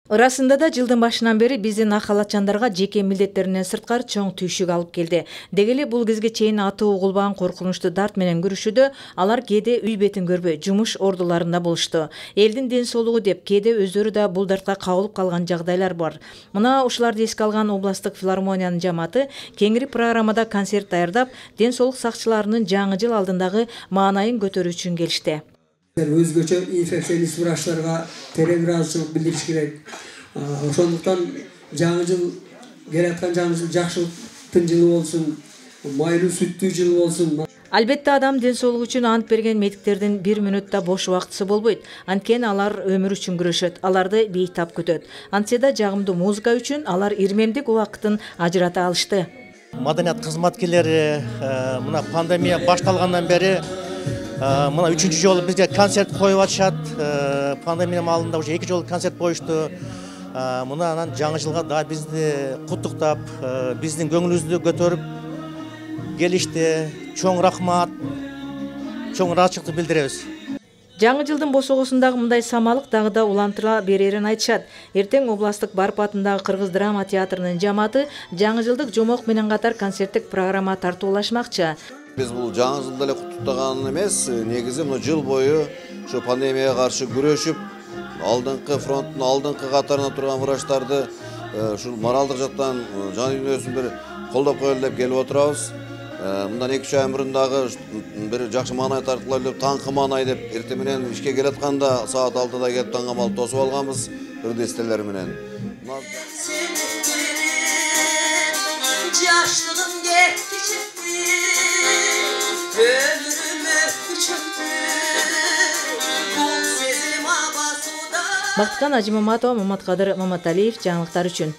Ырасында да жылдын башынан бери биздин ак халатчандарга жеке милдеттеринен сырткары чоң түйшүк алып келди. Деги эле бул кезге чейин аты угулбаган коркунучтуу дарт менен күрөшүүдө алар кээде үй бетин көрбөй жумуш ордуларында болушту. Элдин ден соолугу деп кээде өздөрү да бул дартка кабылып калган жагдайлар бар. Мына ушуларды эске алган областтык филармониянын жамааты кеңири программада концерт даярдап, ден соолук сакчыларынын жаңы жыл алдындагы маанайын көтөрүү үчүн келишти. Өзгөчө инфекционист врачтарга терең ыраазычылык билдириш керек. Ошондуктан жаңы жыл келаткан жаңы жыл жакшылыктын жылы болсун, майлуу сүттүү жыл болсун. Албетте адам ден соолугу үчүн ант берген медиктердин бир мүнөттө бош убактысы болбойт. Анткени алар өмүр үчүн күрөшөт, аларды бейтап күтөт. Антсе да жагымдуу музыка үчүн алар ирмемдик убакытын ажырата алышты. Маданият кызматкерлери мына пандемия башталгандан бери мына 3-чү жолу бизге концерт коюп атышат. Пандемия маалында уже 2 жолу концерт коюшту. Мына анан жаңы жылга да бизди куттуктап, биздин көңүлүбүздү көтөрүп келишти. Чоң рахмат, чоң ыраазычылыкты билдиребиз. Жаңы жылдын босогосундагы мындай самалык дагы да улантыра берерин айтышат. Эртең областтык Барп атындагы Кыргыз драма театрынын жамааты жаңы жылдык жомок менен катар концерттик программа тартуулашмакчы. Biz bu жаңы жылды эле куттуктаган эмес, негизи мына жыл бою ошо пандемияга каршы күрөшүп, алдыңкы фронттун алдыңкы катарына турган врачтарды ушул моралдык жактан жан дүйнөсүн бир колдоп коелу деп келип отурабыз. Мындан 2-3 ай мурун дагы бир жакшы маанай тарткылайлы деп, таңкы маанай деп эртең менен ишке келатканда саат 6-да келип таңга малып тосуп алганбыз бир дестелер менен. Бактыкан Ажимаматова, Маматкадыр Маматалиев жаңылыктар үчүн.